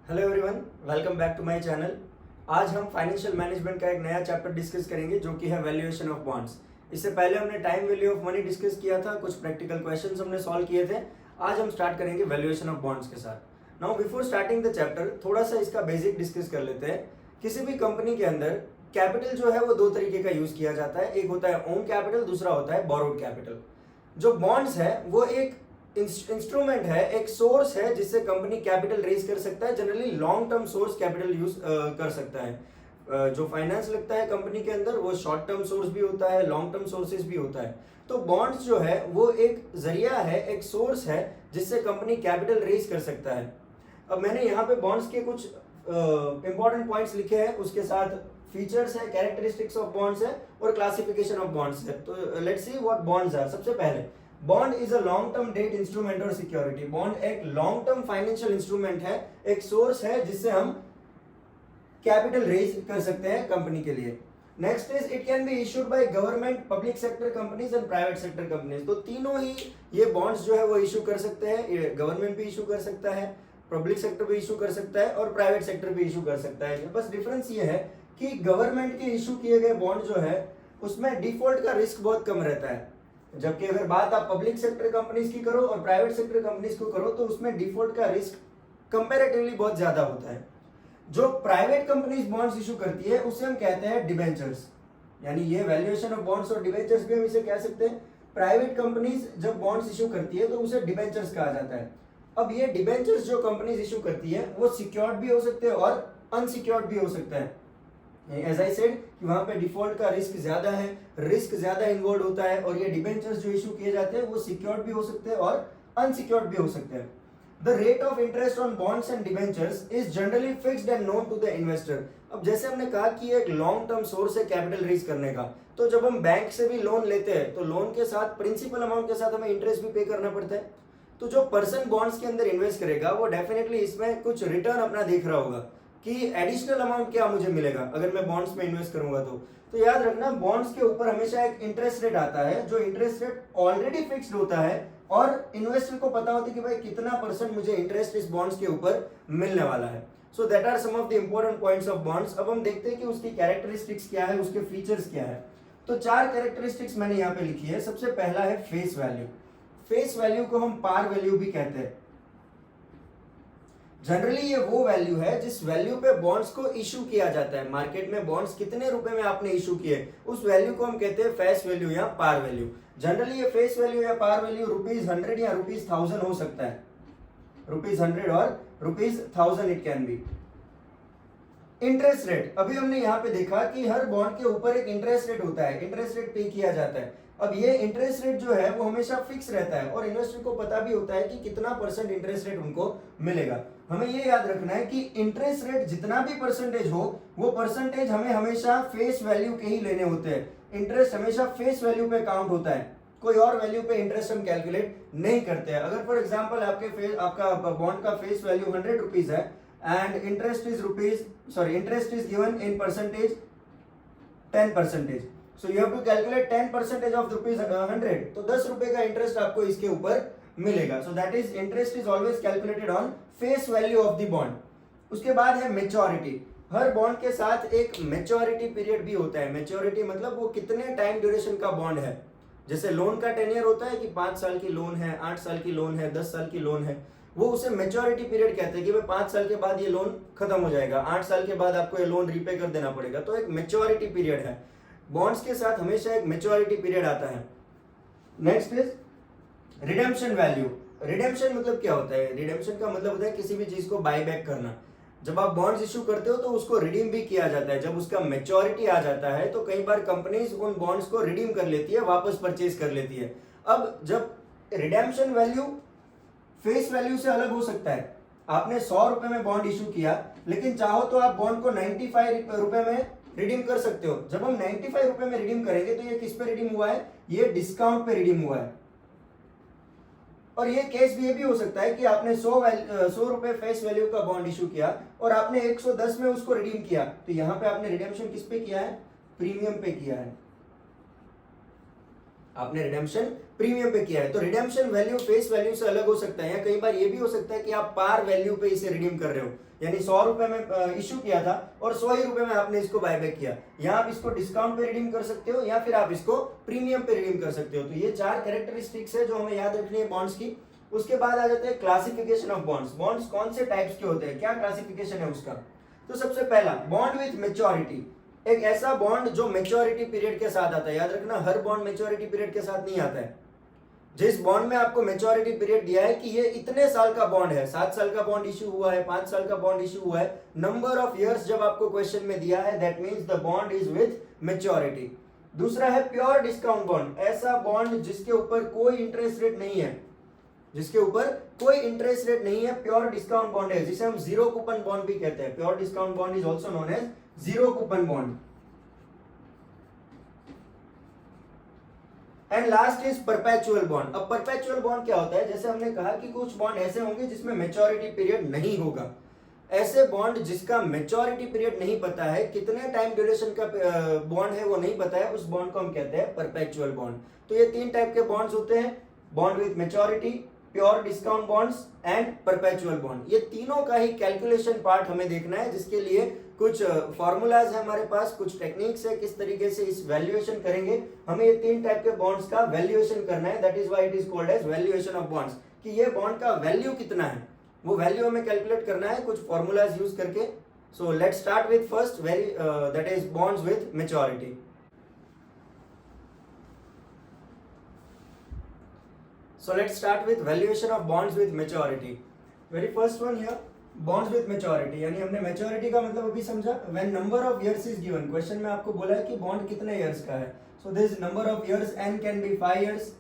Hello everyone, welcome back to my channel. आज हम financial management का एक नया चैप्टर डिस्कस करेंगे जो कि है वैल्यूएशन ऑफ बॉन्ड्स। इससे पहले हमने time value of money discuss किया था, कुछ प्रैक्टिकल क्वेश्चंस हमने सॉल्व किए थे। आज हम स्टार्ट करेंगे वैल्यूएशन ऑफ बॉन्ड्स के साथ। Now before starting the chapter थोड़ा सा इसका बेसिक डिस्कस कर लेते हैं। किसी भी कंपनी के अंदर कैपिटल जो है वो दो तरीके का यूज किया जाता है, एक होता है ओन कैपिटल, दूसरा होता है बोरोड कैपिटल। जो बॉन्ड्स है वो एक इंस्ट्रूमेंट है, एक सोर्स है जिससे कंपनी कैपिटल रेज कर सकता है। Generally long term source capital use कर सकता है। जो फाइनेंस लगता है कंपनी के अंदर वो शॉर्ट टर्म सोर्स भी होता है, लॉन्ग टर्म सोर्सेज भी होता है। तो बॉन्ड्स जो है वो एक जरिया है, एक सोर्स है जिससे कंपनी कैपिटल रेज कर सकता है। अब मैंने यहाँ पे बॉन्ड्स के कुछ इंपॉर्टेंट पॉइंट्स लिखे हैं, उसके साथ फीचर्स है, कैरेक्टरिस्टिक्स ऑफ बॉन्ड्स है और क्लासिफिकेशन ऑफ बॉन्ड्स है। तो let's see what bonds are. सबसे पहले bond is a long term debt instrument और सिक्योरिटी। बॉन्ड एक लॉन्ग टर्म फाइनेंशियल इंस्ट्रूमेंट है, एक सोर्स है जिससे हम कैपिटल रेज कर सकते हैं कंपनी के लिए। Next is it can be issued by government, public sector companies and private sector companies. तो तीनों ही ये बॉन्ड्स जो है वो इशू कर सकते हैं। गवर्नमेंट भी इशू कर सकता है, पब्लिक सेक्टर भी इशू कर सकता है और प्राइवेट सेक्टर भी इशू कर सकता है। बस डिफरेंस ये है कि गवर्नमेंट के इशू किए गए बॉन्ड जो है उसमें डिफॉल्ट का रिस्क बहुत कम रहता है, जबकि अगर बात आप पब्लिक सेक्टर कंपनीज की करो और प्राइवेट सेक्टर कंपनीज को करो तो उसमें डिफॉल्ट का रिस्क कंपैरेटिवली बहुत ज्यादा होता है। जो प्राइवेट कंपनीज बॉन्ड्स इशू करती है उसे हम कहते हैं डिबेंचर्स। यानी ये वैल्यूएशन ऑफ बॉन्ड्स और डिबेंचर्स भी हम इसे कह सकते हैं। प्राइवेट कंपनीज जब बॉन्ड्स इशू करती है तो उसे डिबेंचर्स कहा जाता है। अब ये डिबेंचर्स जो कंपनीज इशू करती है वो सिक्योर्ड भी हो सकते हैं और अनसिक्योर्ड भी हो सकता है। एज आई सेड कि वहां पे डिफॉल्ट का रिस्क ज्यादा है, रिस्क ज्यादा इन्वॉल्व होता है और ये डिबेंचर्स जो इशू किए जाते हैं वो सिक्योर्ड भी हो सकते हैं और अनसिक्योर्ड भी हो सकते हैं। The rate of interest on bonds and debentures is generally fixed and known to the investor. अब जैसे हमने कहा कि एक लॉन्ग टर्म सोर्स है कैपिटल रेज करने का, तो जब हम बैंक से भी लोन लेते हैं तो लोन के साथ प्रिंसिपल अमाउंट के साथ हमें इंटरेस्ट भी पे करना पड़ता है। तो जो पर्सन बॉन्ड्स के अंदर इन्वेस्ट करेगा वो डेफिनेटली इसमें कुछ रिटर्न अपना देख रहा होगा कि एडिशनल अमाउंट क्या मुझे मिलेगा अगर मैं बॉन्ड्स में इन्वेस्ट करूंगा। तो याद रखना बॉन्ड्स के ऊपर हमेशा एक इंटरेस्ट रेट आता है, जो इंटरेस्ट रेट ऑलरेडी फिक्स्ड होता है और इन्वेस्टर को पता होता है कि भाई कितना परसेंट मुझे इंटरेस्ट इस बॉन्ड्स के ऊपर मिलने वाला है। So that are some of the important points of bonds. अब हम देखते हैं कि उसकी कैरेक्टरिस्टिक्स क्या है, उसके फीचर्स क्या है। तो चार कैरेक्टरिस्टिक्स मैंने यहाँ पे लिखी है। सबसे पहला है फेस वैल्यू। फेस वैल्यू को हम पार वैल्यू भी कहते हैं। जनरली ये वो वैल्यू है जिस वैल्यू पे बॉन्ड्स को इशू किया जाता है। मार्केट में बॉन्ड्स कितने रुपए में आपने इशू किए, उस वैल्यू को हम कहते हैं फेस वैल्यू या पार वैल्यू। जनरली ये फेस वैल्यू या पार वैल्यू ₹100 या ₹1000 हो सकता है। ₹100 और ₹1000 it can be. Interest rate, अभी हमने यहाँ पे देखा कि हर बॉन्ड के ऊपर एक इंटरेस्ट रेट होता है, इंटरेस्ट रेट पे किया जाता है। अब ये इंटरेस्ट रेट जो है वो हमेशा फिक्स रहता है और इन्वेस्टर को पता भी होता है कि कितना परसेंट इंटरेस्ट रेट उनको मिलेगा। हमें ये याद रखना है कि इंटरेस्ट रेट जितना भी परसेंटेज हो वो परसेंटेज हमें हमेशा फेस वैल्यू के ही लेने होते हैं। इंटरेस्ट हमेशा फेस वैल्यू पे काउंट होता है, कोई और वैल्यू पे इंटरेस्ट हम कैलकुलेट नहीं करते हैं। अगर फॉर एग्जांपल आपका बॉन्ड का फेस वैल्यू ₹100 है and interest is given in percentage 10%. So you have to calculate 10% of ₹100. तो ₹10 का इंटरेस्ट आपको इसके ऊपर मिलेगा। So that is interest is always calculated on face value of the bond. उसके बाद है मेच्योरिटी। हर बॉन्ड के साथ एक मेच्योरिटी पीरियड भी होता है। मेच्योरिटी मतलब वो कितने टाइम ड्यूरेशन का बॉन्ड है। जैसे लोन का टेन्योर होता है कि 5 साल की लोन है, 8 साल की लोन है, 10 साल की लोन है, वो उसे मेच्योरिटी पीरियड कहते हैं कि भाई 5 साल के बाद ये लोन खत्म हो जाएगा, 8 साल के बाद आपको ये लोन रीपे कर देना पड़ेगा। तो एक मेच्योरिटी पीरियड है, बॉन्ड्स के साथ हमेशा एक मेच्योरिटी पीरियड आता है। Next is redemption value. Redemption मतलब क्या होता है? रिडेम्पशन का मतलब होता है किसी भी चीज को बाय बैक करना। जब आप बॉन्ड्स इशू करते हो तो उसको रिडीम भी किया जाता है। जब उसका मेच्योरिटी आ जाता है तो कई बार कंपनीज उन बॉन्ड्स को रिडीम कर लेती है, वापस परचेज कर लेती है। अब जब रिडेम्पशन वैल्यू फेस वैल्यू से अलग हो सकता है। आपने ₹100 में बॉन्ड इशू किया, लेकिन चाहो तो आप बॉन्ड को ₹95 में रिडीम कर सकते हो। जब हम ₹95 में रिडीम करेंगे तो ये किस पे रिडीम हुआ है? ये डिस्काउंट पे रिडीम हुआ है। और ये केस भी ये भी हो सकता है कि आपने ₹100 फेस वैल्यू का बॉन्ड इशू किया और आपने 110 में उसको रिडीम किया, तो यहां पे आपने रिडेम्पशन किस पे किया है? प्रीमियम पे किया है। आपने रिडेम्पशन प्रीमियम पे किया है। तो रिडेम्पशन वैल्यू फेस वैल्यू से अलग हो सकता है, या कई बार ये भी हो सकता है कि आप पार वैल्यू पे इसे रिडीम कर रहे हो, यानी 100 रुपए में इश्यू किया था और 100 ही रुपए में आपने इसको बायबैक किया। यहाँ आप इसको डिस्काउंट पे रिडीम कर सकते हो या फिर आप इसको प्रीमियम पे रिडीम कर सकते हो। तो ये 4 कैरेक्टरिस्टिक्स है जो हमें याद रखनी है बॉन्ड्स की। उसके बाद आ जाते हैं क्लासिफिकेशन ऑफ बॉन्ड्स। बॉन्ड्स कौन से टाइप्स के होते हैं, क्या क्लासिफिकेशन है उसका। तो सबसे पहला बॉन्ड विथ मेच्योरिटी, एक ऐसा बॉन्ड जो मेच्योरिटी पीरियड के साथ आता है। याद रखना हर बॉन्ड मेच्योरिटी पीरियड के साथ नहीं आता है। जिस बॉन्ड में आपको मेच्योरिटी पीरियड दिया है कि ये इतने साल का बॉन्ड है, 7 साल का बॉन्ड इश्यू हुआ है, 5 साल का बॉन्ड इश्यू हुआ है, नंबर ऑफ इयर्स जब आपको क्वेश्चन में दिया है, that means the bond is with maturity. दूसरा है प्योर डिस्काउंट बॉन्ड, ऐसा बॉन्ड जिसके ऊपर कोई इंटरेस्ट रेट नहीं है, जिसके ऊपर कोई इंटरेस्ट रेट नहीं है, प्योर डिस्काउंट बॉन्ड है, जिसे हम जीरो कूपन बॉन्ड भी कहते हैं। Pure discount bond is also known as zero coupon bond. And last is perpetual bond. अब परपेचुअल बॉन्ड क्या होता है, जैसे हमने कहा कि कुछ बॉन्ड ऐसे होंगे जिसमें मेच्योरिटी पीरियड नहीं होगा। ऐसे बॉन्ड जिसका मेच्योरिटी पीरियड नहीं पता है, कितने टाइम ड्यूरेशन का बॉन्ड है वो नहीं पता है, उस बॉन्ड को हम कहते हैं परपेचुअल बॉन्ड। तो ये 3 टाइप के बॉन्ड्स होते हैं, bond with maturity, pure discount bonds and perpetual bond. ये तीनों का ही कैलकुलेशन पार्ट हमें देखना है, जिसके लिए कुछ फॉर्मूलाज है हमारे पास, कुछ टेक्निक्स है किस तरीके से इस वैल्यूएशन करेंगे। हमें ये 3 टाइप के बॉन्ड्स का वैल्यूएशन करना है, that is why it is called as valuation of bonds, कि ये बॉन्ड का वैल्यू कितना है, वो वैल्यू हमें कैलकुलेट करना है कुछ फॉर्मूलाज यूज करके। So let's start with first that is bonds with maturity. So let's start with valuation of bonds with maturity. Very first one here, bonds with maturity, यानी हमने maturity का मतलब अभी समझा। When number of years is given, question में आपको बोला है कि bond कितने years का है। So this number of years n can be 5 years,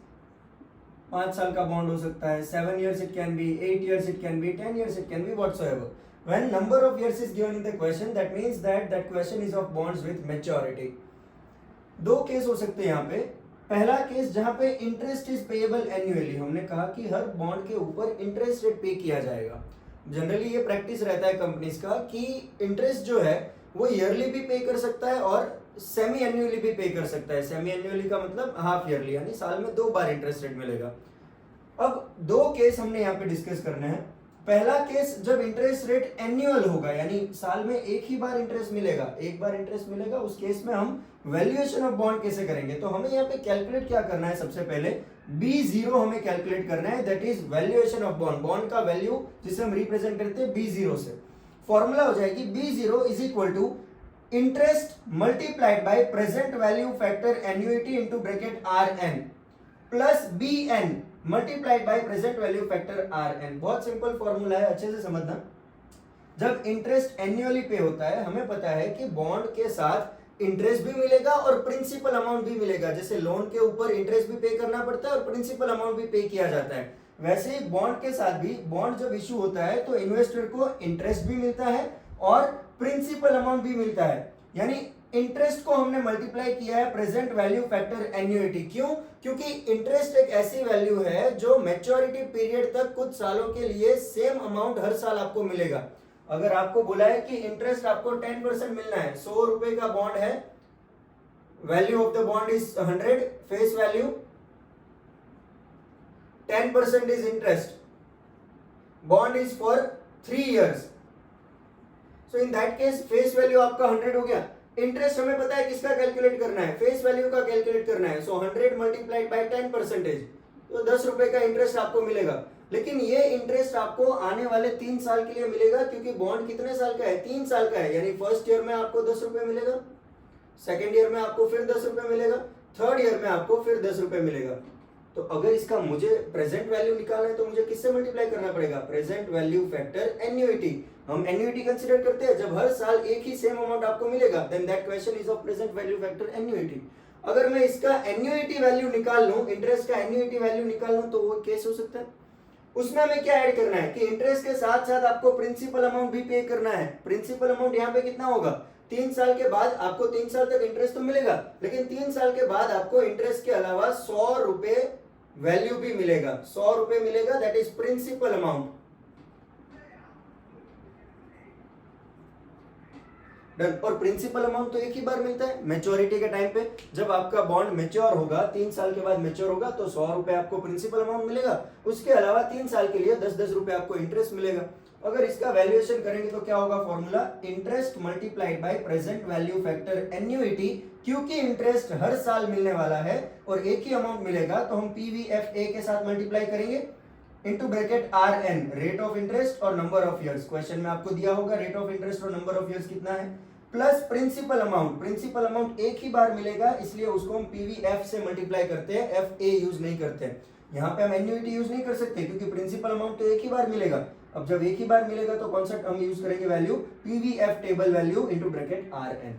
5 साल का bond हो सकता है, 7 years it can be, 8 years it can be, 10 years it can be, whatsoever. When number of years is given in the question, that means that that question is of bonds with maturity. दो case हो सकते हैं यहाँ पे। पहला case जहां पे interest is payable annually, हमने कहा कि हर बॉन्ड के ऊपर इंटरेस्ट रेट पे किया जाएगा। जनरली ये प्रैक्टिस रहता है कंपनीज का कि इंटरेस्ट जो है वो ईयरली भी पे कर सकता है और सेमी एन्युअली भी पे कर सकता है। सेमी एन्युअली का मतलब हाफ ईयरली, यानी साल में 2 बार इंटरेस्ट रेट मिलेगा। अब 2 केस हमने यहाँ पे डिस्कस करने हैं। पहला केस जब इंटरेस्ट रेट एनुअल होगा, यानी साल में एक ही बार इंटरेस्ट मिलेगा, एक बार इंटरेस्ट मिलेगा, उस केस में हम वैल्यूएशन ऑफ बॉन्ड कैसे करेंगे। तो हमें यहाँ पे कैलकुलेट क्या करना है, सबसे पहले B0 हमें कैलकुलेट करना है, that is valuation of bond. Bond का वैल्यू जिसे हम रिप्रेजेंट करते हैं B0 से। फॉर्मूला हो जाएगी B0 is equal to interest multiplied by present value factor annuity into bracket RN plus BN multiplied by present value factor RN। बहुत simple formula है, अच्छे से समझना। जब इंटरेस्ट एन्युअली पे होता है, हमें पता है कि बॉन्ड के साथ इंटरेस्ट भी मिलेगा और प्रिंसिपल अमाउंट भी मिलेगा। जैसे लोन के ऊपर इंटरेस्ट भी पे करना पड़ता है और प्रिंसिपल अमाउंट भी पे किया जाता है, वैसे ही बॉन्ड के साथ भी, बॉन्ड जब इशू होता है तो इन्वेस्टर को इंटरेस्ट भी मिलता है और प्रिंसिपल अमाउंट भी मिलता है। यानी इंटरेस्ट को हमने मल्टीप्लाई किया है प्रेजेंट वैल्यू फैक्टर एन्युइटी। क्यों? क्योंकि इंटरेस्ट एक ऐसी वैल्यू है जो मैच्योरिटी पीरियड तक कुछ सालों के लिए सेम अमाउंट हर साल आपको मिलेगा। अगर आपको बोला है कि इंटरेस्ट आपको 10% मिलना है, 100 रुपए का बॉन्ड है, value of the bond is 100, face value 10% is interest, bond is for 3 years। So in that case face value आपका 100 हो गया। इंटरेस्ट हमें पता है किसका कैलकुलेट करना है, फेस वैल्यू का कैलकुलेट करना है। सो 100 मल्टीप्लाइड बाय 10%, तो 10 रुपए का इंटरेस्ट आपको मिलेगा। लेकिन ये इंटरेस्ट आपको आने वाले 3 साल के लिए मिलेगा, क्योंकि बॉन्ड कितने साल का है, 3 साल का है। यानी फर्स्ट ईयर में आपको 10 रुपए मिलेगा, सेकेंड ईयर में आपको फिर 10 रुपए मिलेगा, थर्ड ईयर में आपको फिर 10 रुपए मिलेगा। तो अगर इसका मुझे प्रेजेंट वैल्यू निकालना है तो मुझे किससे मल्टीप्लाई करना पड़ेगा, प्रेजेंट वैल्यू फैक्टर एन्युइटी। हम एन्युइटी कंसीडर करते हैं जब हर साल एक ही सेम अमाउंट आपको मिलेगा, then that question is of present value factor annuity. अगर मैं इसका एन्युइटी वैल्यू निकाल लूं, इंटरेस्ट का एन्युइटी वैल्यू निकाल लूं, तो वो केस हो सकता है। उसमें हमें क्या ऐड करना है कि इंटरेस्ट के साथ साथ आपको प्रिंसिपल अमाउंट भी पे करना है। प्रिंसिपल अमाउंट यहाँ पे कितना होगा, 3 साल के बाद आपको 3 साल तक इंटरेस्ट तो मिलेगा, लेकिन 3 साल के बाद आपको इंटरेस्ट के अलावा 100 रुपए वैल्यू भी मिलेगा, 100 रुपए मिलेगा, that is principal amount. Done. और प्रिंसिपल अमाउंट तो एक ही बार मिलता है मैच्योरिटी के टाइम पे। जब आपका बॉन्ड मैच्योर होगा, 3 साल के बाद मैच्योर होगा, तो 100 रुपए आपको प्रिंसिपल अमाउंट मिलेगा, उसके अलावा 3 साल के लिए 10-10 रुपए आपको इंटरेस्ट मिलेगा। अगर इसका वैल्यूएशन करेंगे तो क्या होगा formula, interest multiplied by present value factor annuity. क्योंकि इंटरेस्ट हर साल मिलने वाला है और एक ही अमाउंट मिलेगा, तो हम पीवीएफए के साथ मल्टीप्लाई करेंगे into bracket R N, rate of interest और नंबर ऑफ इयर्स। क्वेश्चन में आपको दिया होगा रेट ऑफ इंटरेस्ट और नंबर ऑफ इयर्स कितना है, plus principal amount. Principal amount एक ही बार मिलेगा, इसलिए उसको हम पीवीएफ से मल्टीप्लाई करते हैं, एफए यूज नहीं करते हैं। यहाँ पे हम एन्युइटी यूज नहीं कर सकते क्योंकि प्रिंसिपल अमाउंट तो एक ही बार मिलेगा। अब जब एक ही बार मिलेगा तो कौन सा हम यूज करेंगे value, PVF table value into bracket R N.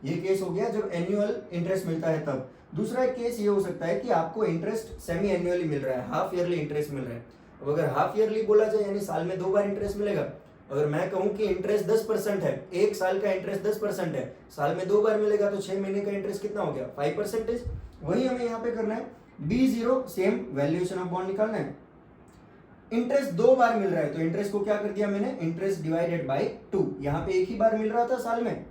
ये केस हो गया जब एनुअल इंटरेस्ट मिलता है तब। दूसरा केस ये हो सकता है कि आपको इंटरेस्ट सेमी एनुअली मिल रहा है, हाफ ईयरली इंटरेस्ट मिल रहा है। अब अगर हाफ ईयरली बोला जाए यानी साल में 2 बार इंटरेस्ट मिलेगा। अगर मैं कहूं कि इंटरेस्ट 10% है, एक साल का इंटरेस्ट 10% है, साल में 2 बार मिलेगा, तो 6 महीने का इंटरेस्ट कितना हो गया 5%। वही हमें यहाँ पे करना है। B0 same valuation of bond निकालना है। इंटरेस्ट 2 बार मिल रहा है तो इंटरेस्ट को क्या कर दिया मैंने, इंटरेस्ट डिवाइडेड बाय 2। यहाँ पे एक ही बार मिल रहा था साल में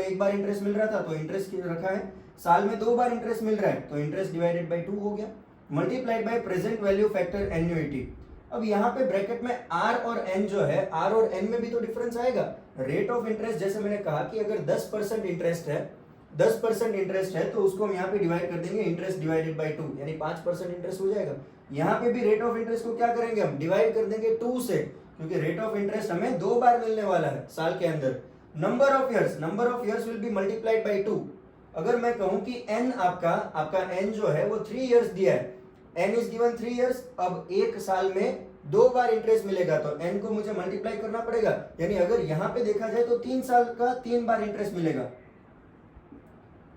एक बार इंटरेस्ट मिल रहा था तो इंटरेस्ट रखा है। साल में 2 बार इंटरेस्ट मिल रहा है तो इंटरेस्ट डिवाइडेड बाय 2 हो गया, multiplied by present value factor annuity. अब यहाँ पे ब्रैकेट में आर और एन जो है, आर और एन में भी तो डिफरेंस आएगा। रेट ऑफ इंटरेस्ट जैसे मैंने कहा कि अगर 10% इंटरेस्ट है, 10% इंटरेस्ट है तो उसको हम यहाँ पे डिवाइड कर देंगे इंटरेस्ट डिवाइडेड बाय 2, यानी 5% इंटरेस्ट हो जाएगा। यहाँ पे भी रेट ऑफ इंटरेस्ट को क्या करेंगे हम, डिवाइड कर देंगे 2 से, क्योंकि रेट ऑफ इंटरेस्ट हमें 2 बार मिलने वाला है साल के अंदर। Number of years will be multiplied by 2। अगर मैं कहूं कि n आपका n जो है वो 3 इयर्स दिया है, n इज गिवन 3 इयर्स। अब एक साल में 2 बार इंटरेस्ट मिलेगा तो n को मुझे मल्टीप्लाई करना पड़ेगा, यानी अगर यहां पे देखा जाए तो 3 साल का 3 बार इंटरेस्ट मिलेगा।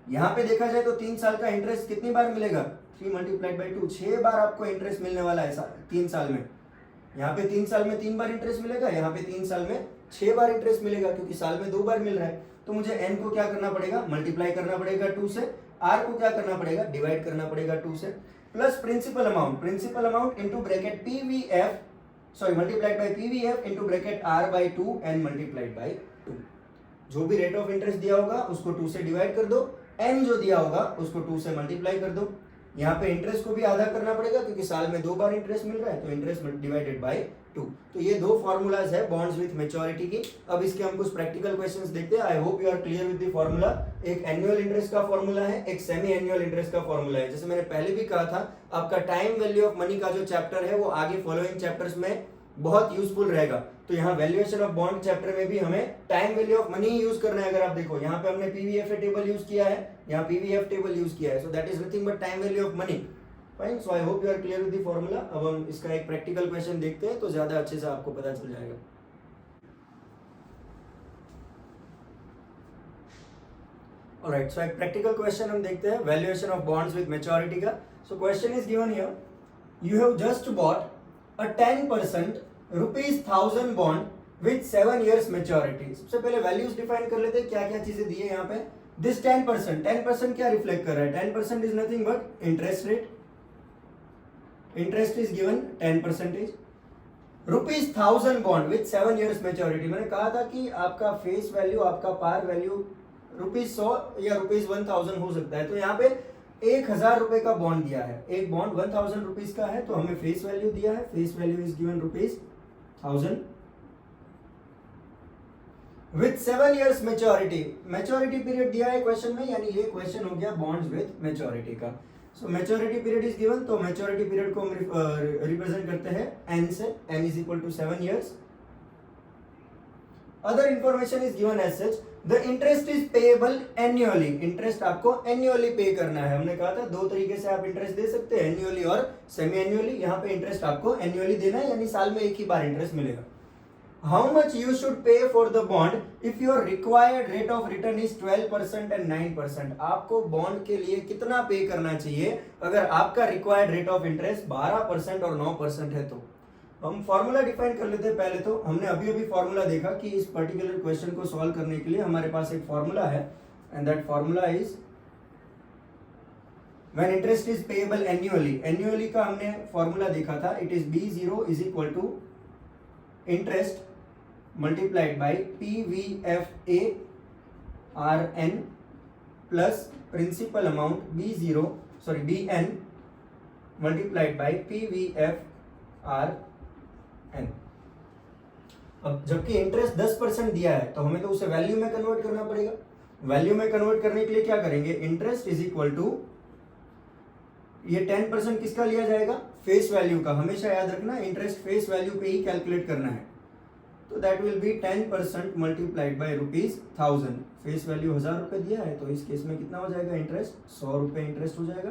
यहां पे देखा जाए तो 3 साल का इंटरेस्ट कितनी बार मिलेगा, 3 मल्टीप्लाइड बाय 2, 6 बार आपको इंटरेस्ट मिलने वाला है 3 साल में। यहाँ पे 3 साल में 3 बार इंटरेस्ट मिलेगा, यहाँ पे 3 साल में 6 बार इंटरेस्ट मिलेगा, क्योंकि साल में 2 बार मिल रहा है। तो मुझे n को क्या करना पड़ेगा, मल्टीप्लाई करना पड़ेगा 2 से, r को क्या करना पड़ेगा, डिवाइड करना पड़ेगा 2 से, plus principal amount into bracket PVF, sorry multiplied by PVF into bracket r by 2 n multiplied by 2। जो भी रेट ऑफ इंटरेस्ट दिया होगा उसको 2 से डिवाइड कर दो, n जो दिया होगा उसको 2 से मल्टीप्लाई कर दो। यहाँ पे इंटरेस्ट को भी आधा करना पड़ेगा क्योंकि साल में 2 बार इंटरेस्ट मिल रहा है, तो इंटरेस्ट डिवाइडेड बाय 2। तो ये 2 फॉर्मूलाज है बॉन्ड्स विथ मैच्योरिटी की। अब इसके हम कुछ प्रैक्टिकल क्वेश्चंस देखते हैं। I hope you are clear with the formula. एक एनुअल इंटरेस्ट का फॉर्मूला है, एक सेमी एनुअल इंटरेस्ट का फॉर्मूला है। जैसे मैंने पहले भी कहा था, आपका टाइम वैल्यू ऑफ मनी का जो चैप्टर है वो आगे फॉलोइंग चैप्टर्स में बहुत यूजफुल रहेगा। तो यहाँ वैल्यूएशन ऑफ बॉन्ड चैप्टर में भी हमें time value of money use करना है। अगर आप देखो यहाँ पे हमने पीवीएफ टेबल यूज किया है, यहाँ पीवीएफ टेबल यूज किया है, so that is nothing but time value of money. Fine, so I hope you are clear with the formula. अब हम इसका एक प्रैक्टिकल क्वेश्चन देखते हैं तो ज्यादा अच्छे से आपको पता चल जाएगा। ऑलराइट, सो एक प्रैक्टिकल क्वेश्चन हम देखते हैं valuation of bonds with maturity का। So question is given here, you have just bought a 10% ₹1000 bond with 7 years maturity. सबसे पहले वैल्यूज डिफाइन कर लेते हैं, क्या क्या चीजें दी है यहाँ पे। दिस 10% क्या रिफ्लेक्ट कर रहा है, 10% is nothing but interest rate. Interest is given 10%। ₹1000 bond with 7 years maturity. मैंने कहा था कि आपका फेस वैल्यू, आपका पार वैल्यू ₹100 या ₹1000 हो सकता है। तो यहाँ पे 1000 रुपए का बॉन्ड दिया है, एक बॉन्ड 1000 रुपीज का है, तो हमें फेस वैल्यू दिया है, face value is given ₹1000 with 7 years maturity. Maturity period दिया है क्वेश्चन में, यानी ये क्वेश्चन हो गया बॉन्ड्स विथ मैच्योरिटी का। So maturity period is given, तो मैच्योरिटी पीरियड को हम रिप्रेजेंट करते हैं n से, n is equal to 7 years। Other information is given as such, the interest is payable annually. इंटरेस्ट आपको एन्युअली पे करना है। हमने कहा था 2 तरीके से आप इंटरेस्ट दे सकते हैं, एन्युअली और सेमी एन्युअली। यहाँ पे इंटरेस्ट आपको एन्युअली देना है, यानी साल में एक ही बार इंटरेस्ट मिलेगा। How much you should pay for the bond if your required rate of return is 12% and 9%। आपको बॉन्ड के लिए कितना पे करना चाहिए अगर आपका रिक्वायर्ड रेट ऑफ इंटरेस्ट 12% और 9% है। तो हम फॉर्मूला डिफाइन कर लेते हैं। पहले तो हमने अभी फॉर्मूला देखा कि इस पर्टिकुलर क्वेश्चन को सॉल्व करने के लिए हमारे पास एक फॉर्मूला है, and that formula is when interest is payable annually. Annually का हमने फॉर्मूला देखा था, it is B0 is equal to interest multiplied by PVFA R N plus principal amount B N multiplied by P V F R N. अब जबकि interest 10% दिया है तो हमें तो उसे वैल्यू में कन्वर्ट करना पड़ेगा। वैल्यू में कन्वर्ट करने के लिए क्या करेंगे, इंटरेस्ट इज इक्वल टू ये 10% किसका लिया जाएगा, फेस वैल्यू का। हमेशा याद रखना इंटरेस्ट फेस वैल्यू पे ही कैलकुलेट करना है। तो that will be 10% multiplied by ₹1000। Face value 1000 रुपए दिया है तो इस केस में कितना हो जाएगा, इंटरेस्ट 100 रुपए इंटरेस्ट हो जाएगा।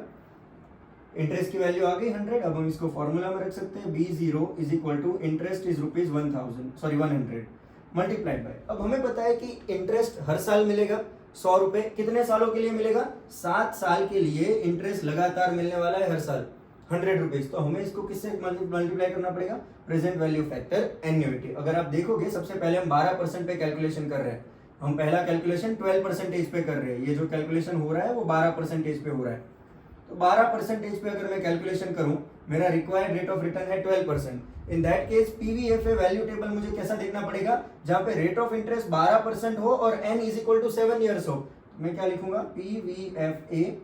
इंटरेस्ट की वैल्यू आ गई 100। अब हम इसको फॉर्मूला में रख सकते हैं, B0 is equal to interest is ₹100 multiplied by. अब हमें पता है कि इंटरेस्ट हर साल मिलेगा 100 रुपए। कितने सालों के लिए मिलेगा, 7 साल के लिए इंटरेस्ट लगातार मिलने वाला है हर साल 100 रुपीज। तो हमें इसको किससे मल्टीप्लाई करना पड़ेगा, प्रेजेंट वैल्यू फैक्टर एन्युइटी। अगर आप देखोगे सबसे पहले हम 12% पे कैलकुलेशन कर रहे हैं। हम पहला कैलकुलेशन 12% पे कर रहे हैं। ये जो कैलकुलेशन हो रहा है वो 12% पे हो रहा है। तो 12% पे अगर मैं कैलकुलेशन करूं, मेरा रिक्वायर्ड रेट ऑफ रिटर्न है 12%। In that case PVFA value table मुझे कैसा देखना पड़ेगा, जहां पे रेट ऑफ इंटरेस्ट 12% हो और N is equal to 7 years हो। मैं क्या लिखूंगा, पीवीएफए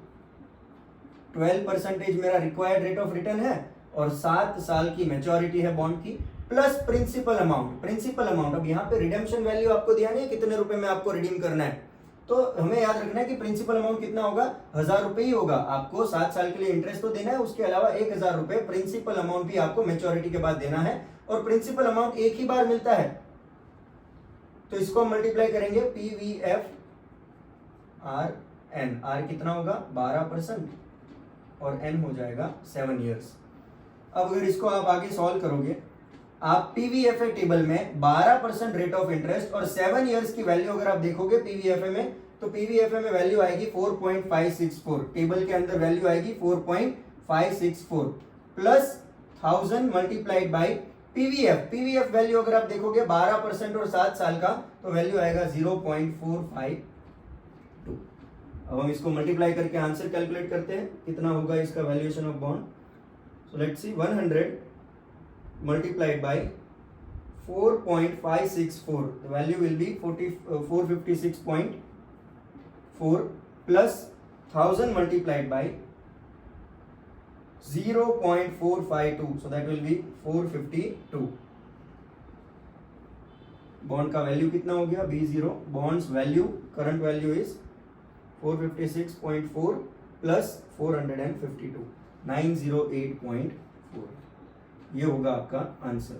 12% मेरा रिक्वायर्ड रेट ऑफ रिटर्न है और 7 साल की मैच्योरिटी है बॉन्ड की, प्लस प्रिंसिपल अमाउंट। अब यहाँ पे रिडेम्पशन वैल्यू आपको दिया नहीं है कितने रुपए में आपको रिडीम करना है, तो हमें याद रखना है कि प्रिंसिपल अमाउंट कितना होगा, 1000 रुपए ही होगा। आपको 7 साल के लिए इंटरेस्ट तो देना है, उसके अलावा 1000 रुपए प्रिंसिपल अमाउंट भी आपको मैच्योरिटी के बाद देना है। और प्रिंसिपल अमाउंट एक ही बार मिलता है तो इसको हम मल्टीप्लाई करेंगे, पीवीएफ आर एन। आर कितना होगा 12% और एन हो जाएगा 7 ईयर्स। अब अगर इसको आप आगे सॉल्व करोगे, आप पीवीएफए टेबल में 12% रेट ऑफ इंटरेस्ट और 7 इयर्स की वैल्यू अगर आप देखोगे पीवीएफए में, तो पीवीएफए में वैल्यू आएगी 4.564। टेबल के अंदर वैल्यू आएगी 4.564 plus 1000 multiplied by PVF value अगर आप देखोगे 12% और 7 साल का, तो वैल्यू आएगा 0.452। अब हम इसको मल्टीप्लाई करके आंसर कैलकुलेट करते हैं, कितना होगा इसका valuation of bond. So let's see, 100 multiplied by 4.564, the value will be 456.4 plus 1000 multiplied by 0.452, so that will be 452। Bond का वैल्यू कितना हो गया, B0 bonds value, current value is 456.4 plus 452, 908.4। ये होगा आपका आंसर।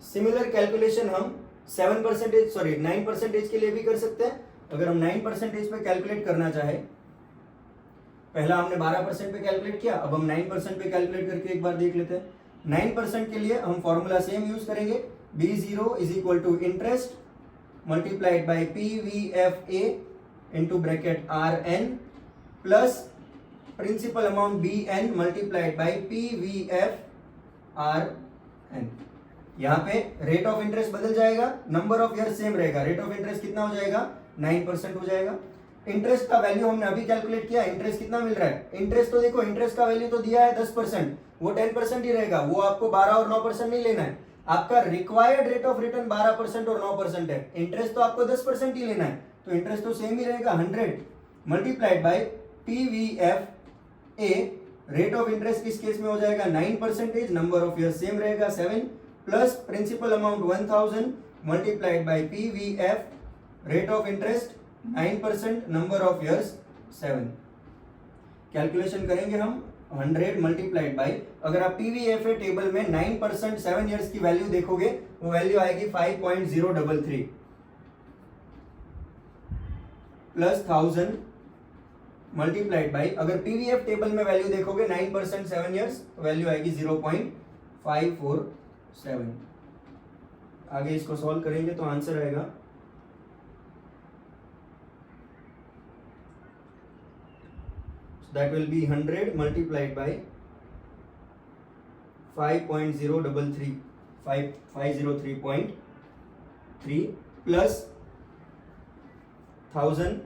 सिमिलर कैलकुलेशन हम 9% के लिए भी कर सकते हैं। अगर हम 9% पे कैलकुलेट करना चाहे, पहला हमने 12% पे कैलकुलेट किया, अब हम 9% पे कैलकुलेट करके एक बार देख लेते हैं। 9% के लिए हम फॉर्मूला सेम यूज करेंगे, B0 is equal to interest multiplied by PVFA into bracket RN plus principal amount BN multiplied by PVFRN। यहाँ पे रेट ऑफ इंटरेस्ट बदल जाएगा, नंबर ऑफ ईयर सेम रहेगा। रेट ऑफ इंटरेस्ट कितना हो जाएगा, 9% हो जाएगा। इंटरेस्ट का वैल्यू हमने अभी कैलकुलेट किया, इंटरेस्ट कितना मिल रहा है, इंटरेस्ट तो देखो इंटरेस्ट का वैल्यू तो दिया है 10%, वो 10% ही रहेगा। वो आपको 12 और 9% नहीं लेना है। आपका रिक्वायर्ड रेट ऑफ रिटर्न 12% और 9% है, इंटरेस्ट तो आपको 10% ही लेना है, तो इंटरेस्ट तो सेम ही रहेगा। 100 multiplied by PVFA, rate of interest किस केस में हो जाएगा 9%, नंबर ऑफ ईयर सेम रहेगा 7 plus principal amount 1000 multiplied by PVF, rate of interest 9%, number of years 7। Calculation करेंगे हम 100 मल्टीप्लाइड बाई, अगर आप पीवीएफए टेबल में 9% 7 इयर्स की वैल्यू देखोगे, वो वैल्यू आएगी 5.033 प्लस 1000 मल्टीप्लाइड बाई, अगर पीवीएफ टेबल में वैल्यू देखोगे 9% 7 इयर्स, तो वैल्यू आएगी 0.547। आगे इसको सॉल्व करेंगे तो आंसर आएगा that will be 100 multiplied by 5.033 503.3 plus 1000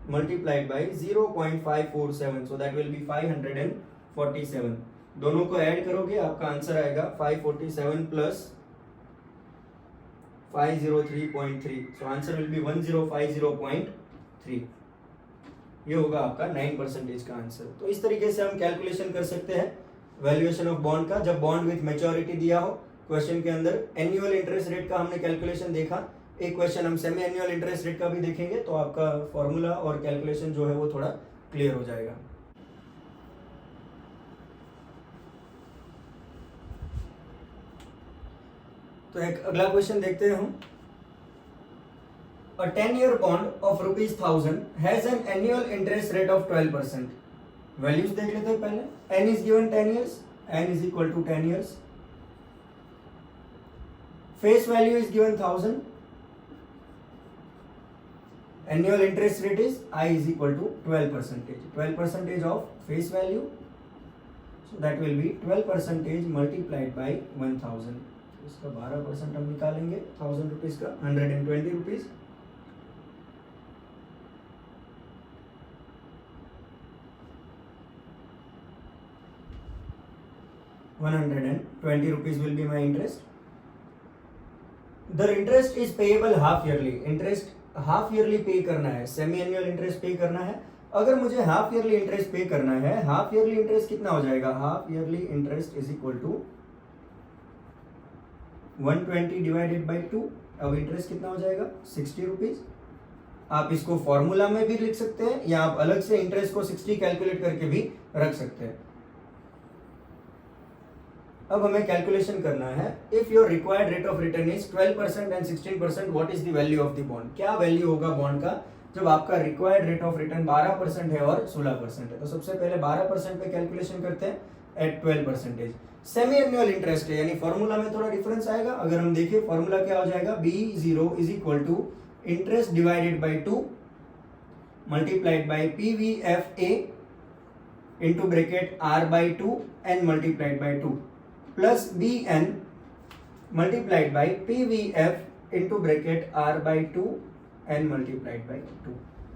multiplied by 0.547, so that will be 547। दोनों को ऐड करोगे आपका आंसर आएगा 547 plus 10503.3, so answer will be 1050.3। ये होगा आपका 9% का आंसर। तो इस तरीके से हम कैलकुलेशन कर सकते हैं वैल्यूएशन ऑफ बॉन्ड का, जब बॉन्ड विथ मैच्योरिटी दिया हो। क्वेश्चन के अंदर एनुअल इंटरेस्ट रेट का हमने कैलकुलेशन देखा, एक क्वेश्चन हम सेमी एनुअल इंटरेस्ट रेट का भी देखेंगे, तो आपका फॉर्मूला और कैलकुलेशन जो है वो थोड़ा क्लियर हो जाएगा। तो एक अगला क्वेश्चन देखते हैं हम। A 10-year bond of ₹1000 has an annual interest rate of 12%. Values देख लेते हैं पहले। n is given 10 years, n is equal to 10 years. Face value is given 1000. Annual interest rate is I is equal to 12%. 12% of face value. So that will be 12% multiplied by 1000. इसका 12% हम निकालेंगे 1000 rupees का, 120 rupees. ₹120 will be my interest. The interest is payable half yearly. Interest half yearly पे करना है, semi annual interest पे करना है। अगर मुझे हाफ ईयरली इंटरेस्ट पे करना है, हाफ ईयरली इंटरेस्ट कितना हो जाएगा? Half yearly interest is equal to 120 divided by 2। अब इंटरेस्ट कितना हो जाएगा? 60 रुपीज। आप इसको फॉर्मूला में भी लिख सकते हैं या आप अलग से इंटरेस्ट को 60 कैलकुलेट करके भी रख सकते हैं। अब हमें कैलकुलेशन करना है, if your required rate of return is 12% and 16%, what is the value of the bond? क्या वैल्यू होगा बॉन्ड का जब आपका रिक्वायर्ड रेट ऑफ रिटर्न 12% है और 16% है? तो सबसे पहले 12% पे कैलकुलेशन करते हैं एट 12%। सेमी एनुअल इंटरेस्ट है, यानी फॉर्मूला में थोड़ा डिफरेंस आएगा। अगर हम देखें फॉर्मूला क्या हो जाएगा? B0 is equal to interest divided by 2 multiplied by PVFA into bracket R/2 N multiplied by 2 plus BN multiplied by PVF into bracket R/2 N multiplied by 2।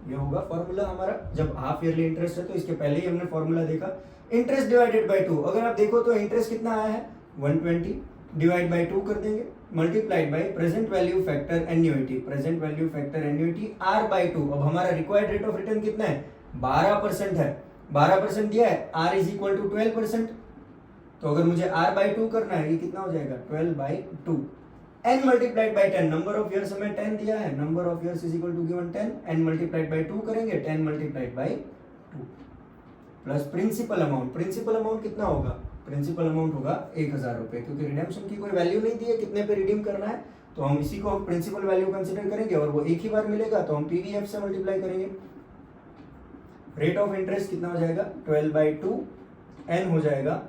ये होगा फॉर्मूला हमारा जब हाफ ईयरली इंटरेस्ट है। तो इसके पहले ही हमने formula देखा, इंटरेस्ट डिवाइडेड बाई 2। अगर आप देखो तो इंटरेस्ट कितना आया है? 120 डिवाइड बाई 2 कर देंगे, multiplied by present value factor annuity, present value factor annuity R/2। अब हमारा रिक्वायर्ड रेट ऑफ रिटर्न कितना है? 12% है। 12% दिया है, R इज इक्वल टू 12%। तो अगर मुझे R/2 करना है, ये कितना हो जाएगा? 12/2 n multiplied by 10। Number of years हमें 10 दिया है, number of years is equal to given 10, n multiplied by 2 करेंगे, 10 multiplied by 2 plus principal amount. Principal amount कितना होगा? प्रिंसिपल अमाउंट होगा 1000 रुपए, क्योंकि रिडेम्पशन की कोई वैल्यू नहीं दी है कितने पे रिडीम करना है, तो हम इसी को प्रिंसिपल वैल्यू कंसीडर करेंगे और वो एक ही बार मिलेगा तो हम PVF से मल्टीप्लाई करेंगे। रेट ऑफ इंटरेस्ट कितना हो जाएगा? 12/2, n हो जाएगा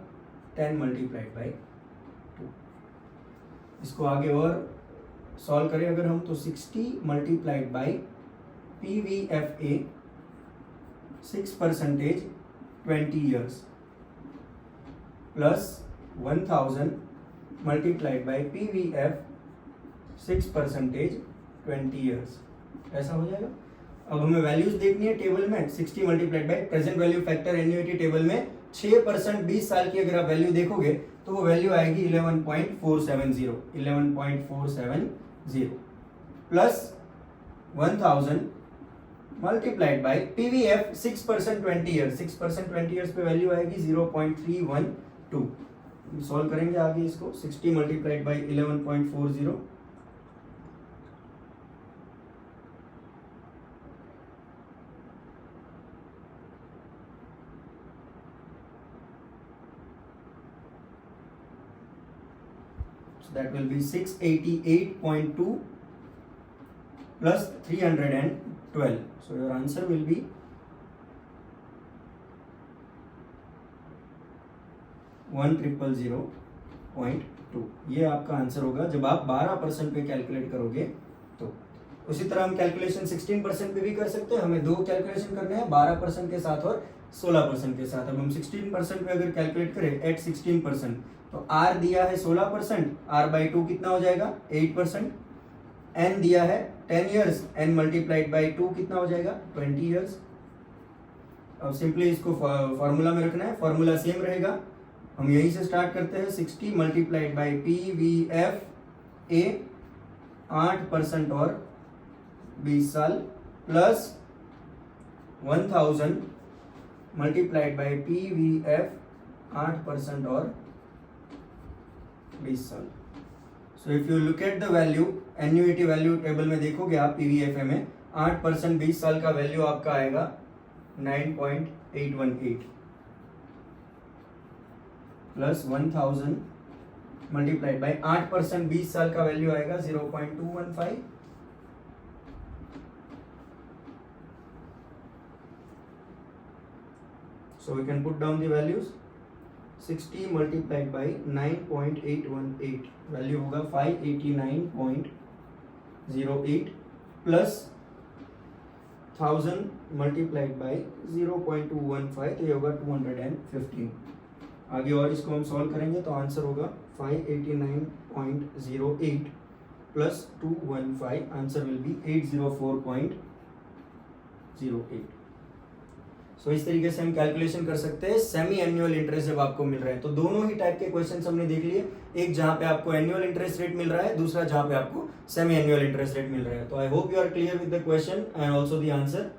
10 मल्टीप्लाइड बाई 2। इसको आगे और सॉल्व करें अगर हम, तो 60 multiplied by PVFA 6% 20 years plus 1000 multiplied by PVF 6% 20 years, ऐसा हो जाएगा। अब हमें वैल्यूज देखनी है टेबल में। 60 multiplied by present value factor annuity table में 6% 20 साल की अगर आप वैल्यू देखोगे तो वो वैल्यू आएगी 11.470 plus 1000 multiplied by PVF 6% 20 years, 6% 20 years पे वैल्यू आएगी 0.312। सॉल्व करेंगे आगे इसको। 60 multiplied by 11.40 that will be 688.2 plus 312. So your answer will be 1000.2। ये आपका आंसर होगा जब आप 12% पे कैलकुलेट करोगे तो। उसी तरह हम कैलकुलेशन 16% पे भी कर सकते हैं। हमें दो कैलकुलेशन करने हैं, 12% के साथ और 16% के साथ। अब हम 16% पे अगर कैलकुलेट करें एट 16%, तो R दिया है 16%, R/2 कितना हो जाएगा? 8%। N दिया है 10 ईयर्स, N मल्टीप्लाइड बाई 2 कितना हो जाएगा? 20 ईयर्स। अब सिंपली इसको फॉर्मूला में रखना है, फॉर्मूला सेम रहेगा। हम यहीं से स्टार्ट करते हैं। 60 मल्टीप्लाइड बाई PVF A 8% और 20 साल प्लस 1000 मल्टीप्लाइड बाय PVF 8% और 20 साल। So if you look at the value, annuity value table में देखोगे आप PVFA में 8% 20 साल का वैल्यू आपका आएगा 9.818 प्लस 1000 मल्टीप्लाइड बाय 8% 20 साल का वैल्यू आएगा 0.215। So we can put down the values. 60 multiplied by 9.818 value होगा 589.08 प्लस 1000 मल्टीप्लाइड बाय 0.215 तो ये होगा 215। आगे और इसको हम सॉल्व करेंगे तो आंसर होगा 589.08 प्लस 215, आंसर विल बी 804.08। सो इस तरीके से हम कैलकुलेशन कर सकते हैं सेमी एनुअल इंटरेस्ट जब आपको मिल रहा है। तो दोनों ही टाइप के क्वेश्चंस हमने देख लिए, एक जहां पे आपको एनुअल इंटरेस्ट रेट मिल रहा है, दूसरा जहां पे आपको सेमी एनुअल इंटरेस्ट रेट मिल रहा है। तो I hope you are clear with the question and also the answer.